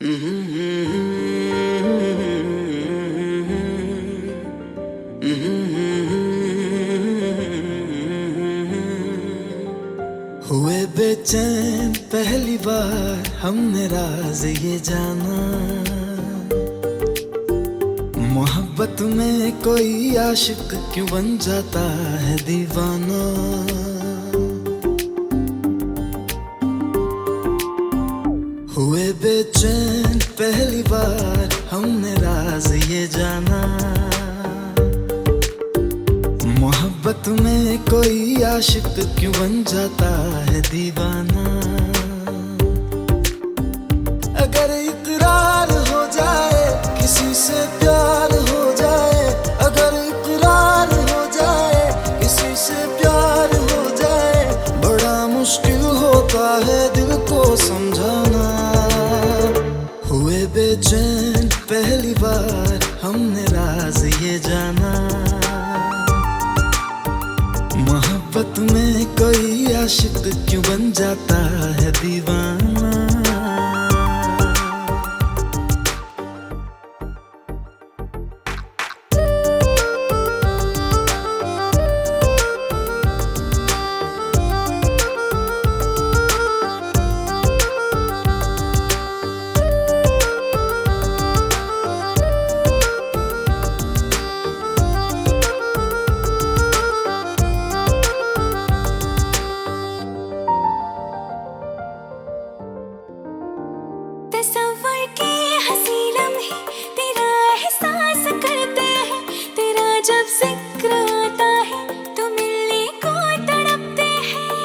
हुए बेचैन पहली बार हमने राज ये जाना, मोहब्बत में कोई आशिक क्यों बन जाता है दीवाना। हुए बेचैन पहली बार हमने राज ये जाना, मोहब्बत में कोई आशिक क्यों बन जाता है दीवाना। अगर इकरार हो जाए किसी से प्यार हो जाए, अगर इकरार हो जाए किसी से प्यार हो जाए, बड़ा मुश्किल होता है दिल को समझाना। हुए बेचैन पहली बार हमने राज ये जाना, मोहब्बत में कोई आशिक क्यों बन जाता है दीवाना। तस्वर के हंसी लम्हे तेरा एहसास करते हैं, तेरा जब जिक्र आता है तो मिलने को तड़पते हैं।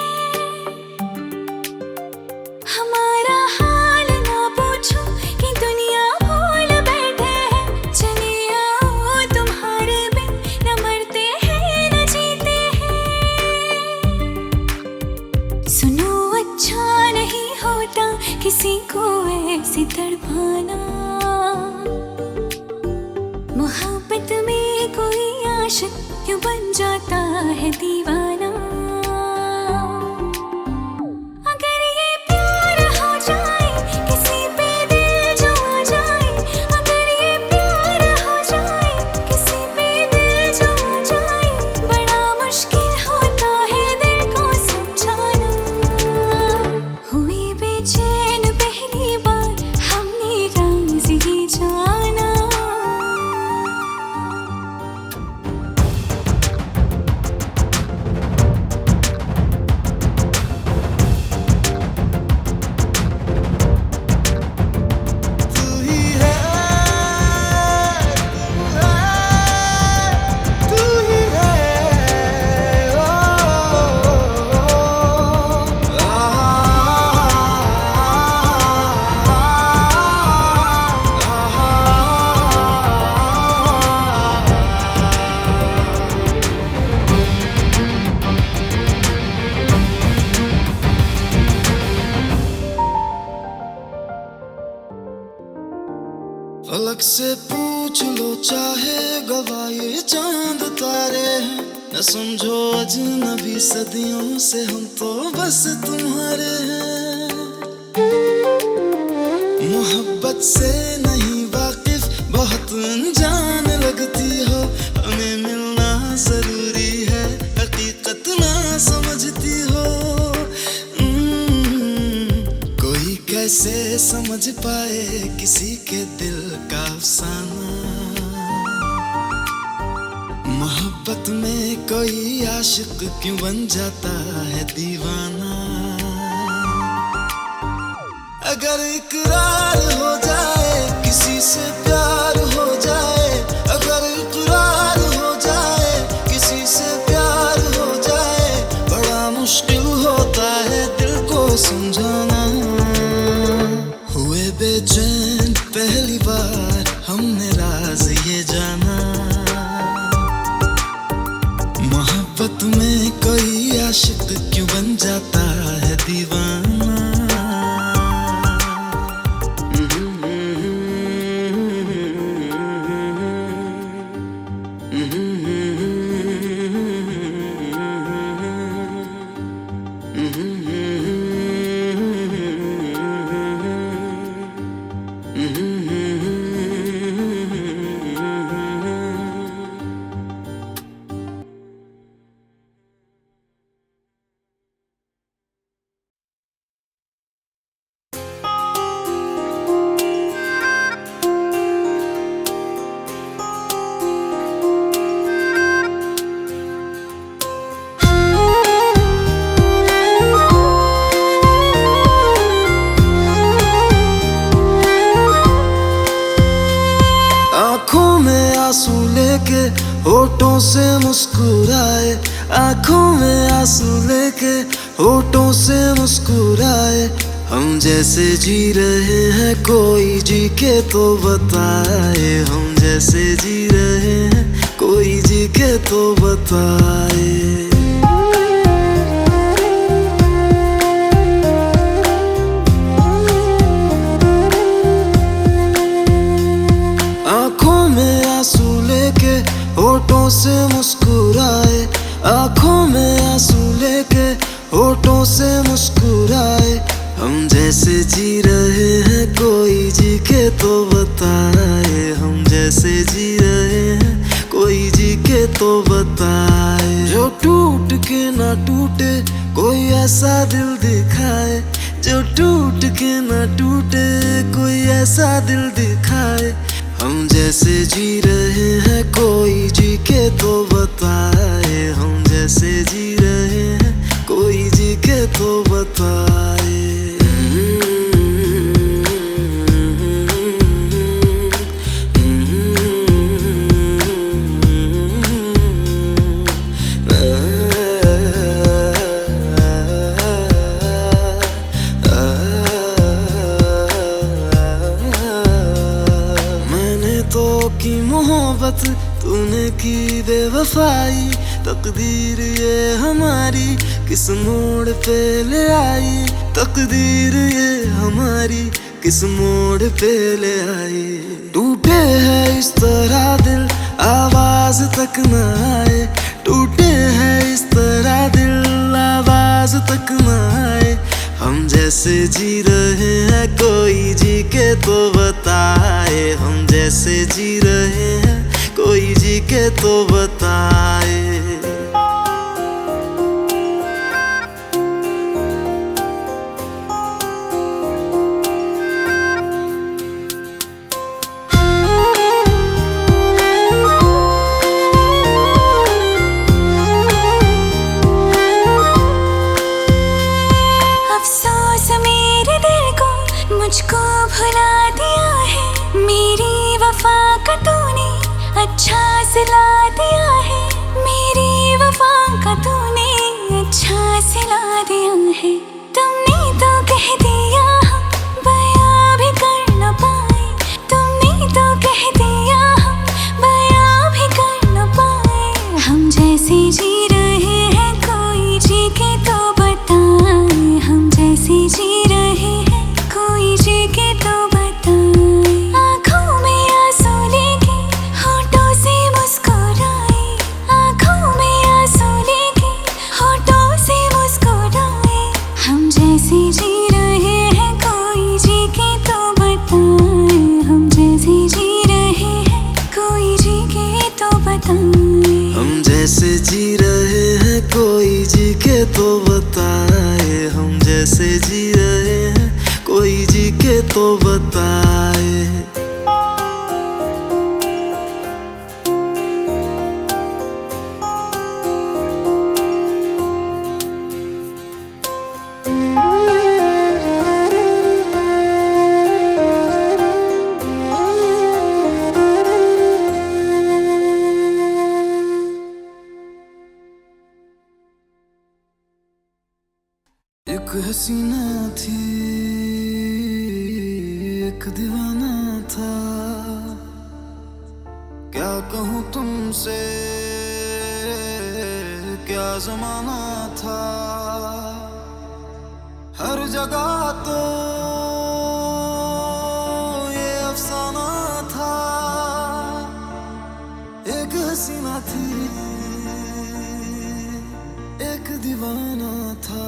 हमारा हाल ना पूछो कि दुनिया भूल बैठे हैं, चले आओ तुम्हारे बिन न मरते हैं न जीते हैं। सुनो अच्छा नहीं होता किसी को ऐसे तड़पाना, मोहब्बत में कोई आशिक क्यों बन जाता है दीवाना। अगर ये प्यार हो जाए किसी पे दिल जो आ जाए, अगर ये प्यार हो जाए किसी पे दिल जो आ जाए, बड़ा मुश्किल होता है दिल को समझाना। हुई बेचैन पहली बार हमने राज ये जाना। फलक से पूछ लो चाहे गवाह ये चांद तारे हैं, न समझो अजनबी सदियों से हम तो बस तुम्हारे हैं। मोहब्बत से नहीं वाकिफ बहुत अनजान लगती हो, हमें मिलना जरूरी है हकीकत ना समझती हो। कोई कैसे समझ पाए किसी के दिल का अफसाना, मोहब्बत में कोई आशिक क्यों बन जाता है दीवाना। अगर इकरार हो जाए किसी से प्यार हो जाए, अगर इकरार हो जाए किसी से प्यार हो जाए, बड़ा मुश्किल होता है दिल को समझाना। हुए बेचैन पहली बार हमने राज ये जाना, मोहब्बत में कोई आशिक क्यों बन जाता है दीवाना। आंखों में आंसू लेके होठों से मुस्कुराए, आंखों में आंसू लेके होठों से मुस्कुराए। हम जैसे जी रहे हैं कोई जी के तो बताए, हम जैसे जी रहे हैं कोई जी के तो बताए। आंखों में आंसू लेके होठों से मुस्कुराए, आंखों में आंसू लेके होठों से मुस्कुराए। हम जैसे जी रहे हैं कोई जी के तो बताए, हम जैसे जी रहे हैं कोई जी के तो बताए। जो टूट के ना टूटे कोई ऐसा दिल दिखाए, जो टूट के ना टूटे कोई ऐसा दिल दिखाए। हम जैसे जी रहे हैं कोई जी के तो बताए, हम जैसे जी रहे हैं कोई जी के तो बताए। तो की मोहब्बत तूने की बेवफाई, तकदीर ये हमारी किस मोड़ पे ले आई, तकदीर ये हमारी किस मोड़ पे ले आई। टूटे है इस तरह दिल आवाज तक न आए, टूटे हैं इस तरह दिल आवाज तक न आए। हम जैसे जी रहे हैं कोई जी के तो बताए, हम जैसे जी रहे हैं कोई जी के तो बताए। मुझको भुला दिया है, मेरी वफा का तूने अच्छा सिला दिया है, मेरी वफा का तूने अच्छा सिला दिया है। तुमने तो कह दिया हम बयां भी कर न पाए, तुमने तो कह दिया हम बयां भी कर न पाए। हम जैसे जी रहे हैं कोई जी के तो बताए, हम जैसे जी रहे हैं कोई जी के तो बताए। आँखों में आंसू लेके होठों से मुस्कुराए, आँखों में आंसू लेके होठों से मुस्कुराए। हम जैसे जी रहे हैं कोई जी के तो बताए, हम जैसे जी रहे हैं कोई जी के तो बताए। हम जैसे जी रहे हैं कोई जी के तो बताए, हम जैसे जी रहे हैं कोई जी के तो बताए। एक हसीना थी एक दीवाना था, क्या कहूँ तुमसे क्या जमाना था। हर जगह तो ये अफसाना था, एक हसीना थी एक दीवाना था।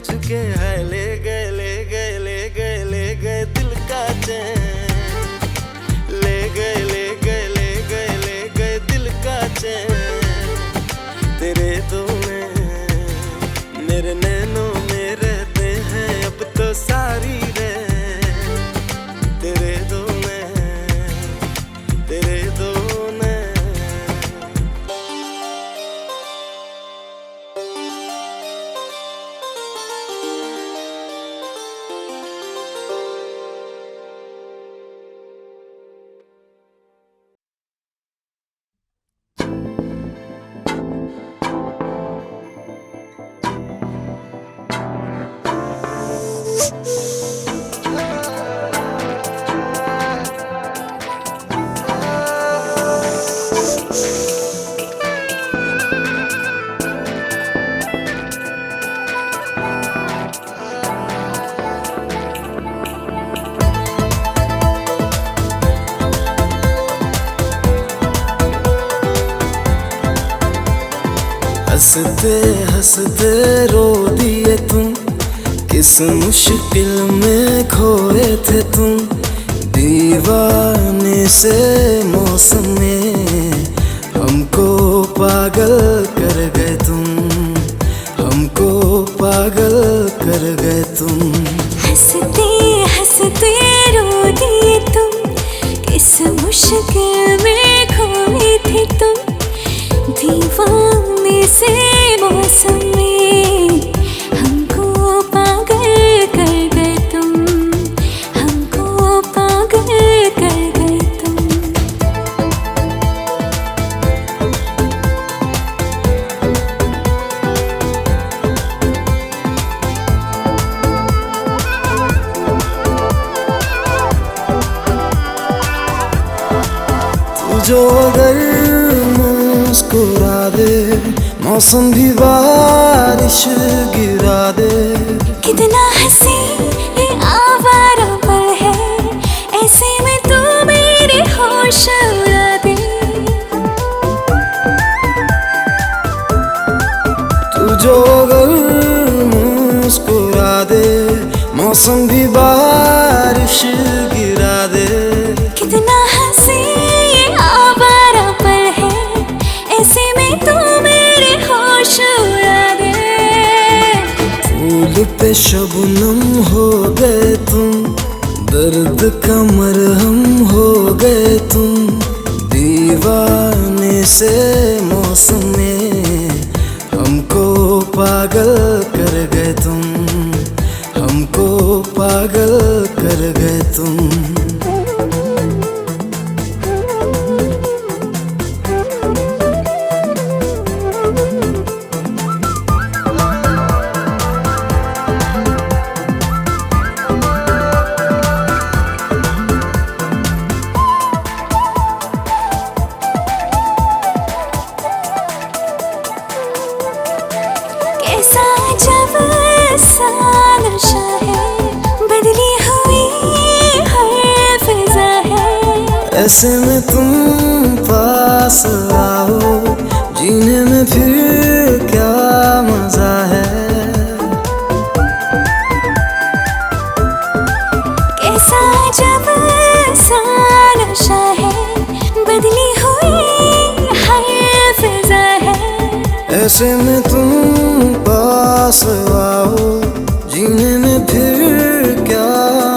झुके है, ले गए ले गए ले गए ले गए दिल का चैन, ले गए ले गए ले गए ले गए दिल का चैन। तेरे दो नैन मेरे नैनों में रहते हैं अब तो सारी रात, तेरे दो नैन तेरे दो नैन। हंसते हंसते रो दिए तुम, किस मुश्किल में खोए थे तुम। दीवाने से मौसम में हमको पागल कर गए तुम, हमको पागल कर गए तुम। हंसते हंसते रो दिए तुम, किस मुश्किल में खोए थे तुम। दीवाने से मौसम में हमको पागल कर गए तुम, हमको पागल कर गए तुम। तू जो अगर मुस्कुरा दे, मौसम भी बारिश गिरा दे। कितना हंसी ये आवारा पल है, ऐसे में तू मेरे होश उड़ा दे। तू जो अगर मुस्कुरा दे, मौसम भी बारिश गिरा दे। कितना हंसी ये आवारा पल है, ऐसे में तू मेरे होश उड़ा दे। फूल पे शबनम हो गए तुम, दर्द का मरहम हो गए तुम। दीवाने से मौसम में हमको पागल कर गए तुम, हमको पागल कर गए तुम। कैसा जब सा नशा है, बदली हुई हर फिजा है। ऐसे में तुम पास आओ, जीने में फिर क्या मजा है। कैसा जब सा नशा है, बदली हुई हर फिजा है। ऐसे में तुम पास आओ, जीने में फिर क्या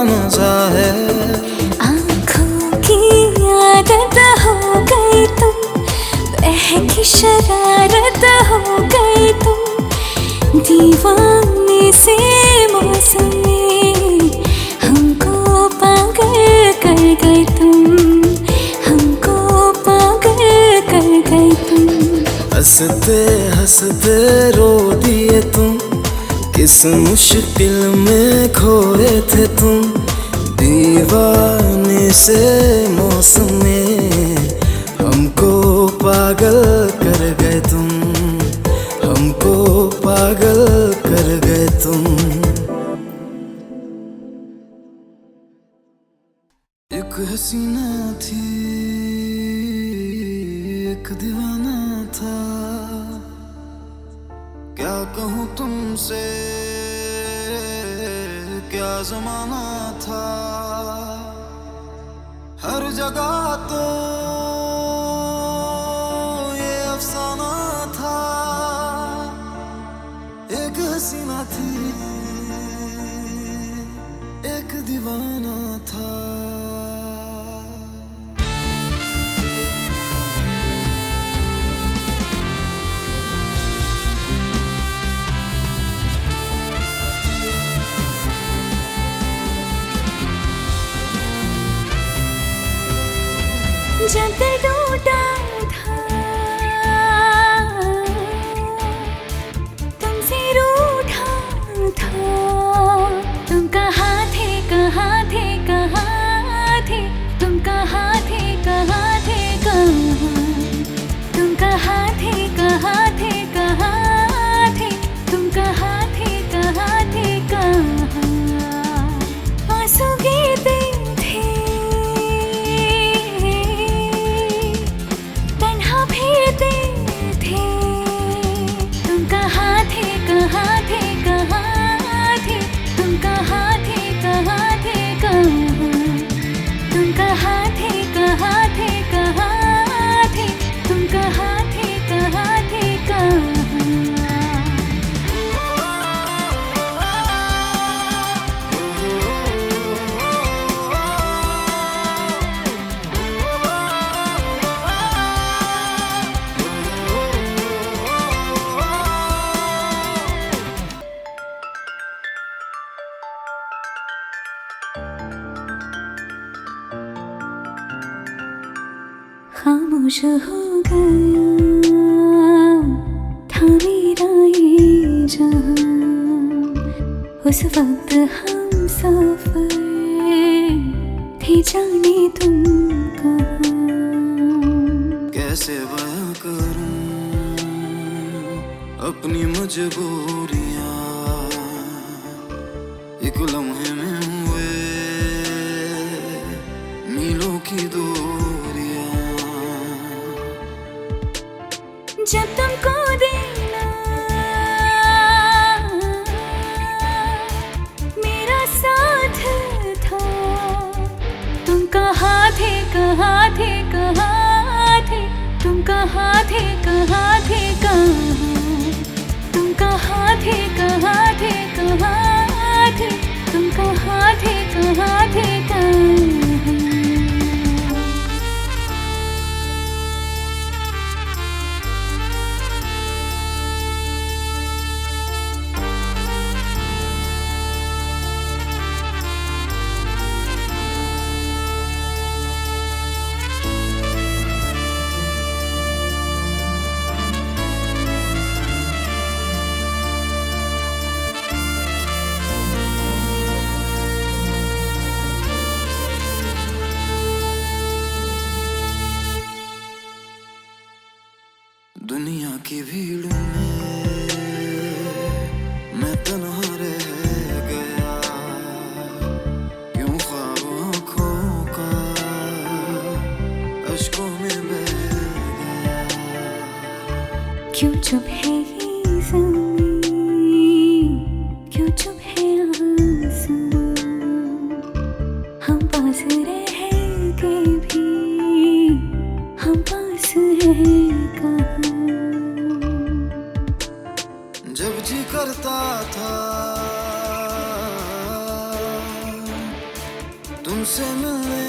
मजा है। आँखों की आदत हो गई तुम, बहकी शरारत हो गई तुम। दीवाने से मौसम में हमको पागल कर गए तुम, हमको पागल कर गए तुम। हंसते हंसते रो दिए तुम, किस मुश्किल में खोए थे तुम। दीवाने से मौसम में हमको पागल कर गए तुम, हमको पागल कर गए तुम। एक हसीना थी, एक दीवाना था, क्या कहूँ तुमसे क्या जमाना था, हर जगह तो ये अफसाना था। एक हसीना थी, एक दीवाना था। जब दिल टूटा था, तुमसे रूठा था। तुम कहाँ थे, कहाँ थे, कहाँ थे? तुम कहाँ थे, कहाँ थे, कहाँ? तुम कहाँ थे, कहाँ थे, कहाँ थे? तुम कहाँ थे, कहाँ थे, कहाँ? आंसू गिरते थे, फिरते थे। तुम कहाँ थे, कहाँ थे, कहाँ थे? तुम कहाँ थे, कहाँ थे, कहाँ? तुम कहाँ थे, कहाँ थे, कहाँ थे? तुम कहाँ थे, कहाँ थे, कहाँ? खामोश हो गया था मेरा ये जहां। उस वक्त हम सफर थे, जाने तुम कहाँ। कैसे बयां करूं अपनी मजबूरियां, एक लम्हे में हुए मीलों की दूरियां। जब तुमको देना मेरा साथ था, तुम कहाँ थे, कहाँ थे, कहाँ थे? तुम कहाँ थे, कहाँ थे, कहाँ? तुम कहाँ थे, कहाँ थे, कहाँ थे? तुम कहाँ थे, कहाँ थे, कहाँ? दुनिया की भीड़ में मैं तन्हा रह गया, क्यों ख्वाब आँखों का अश्कों में बह गया। क्यों चुप है ये ज़मीं, क्यों चुप है आसमां? हम पास रह के भी हम पास हैं कहाँ? जब जी करता था तुमसे मिलने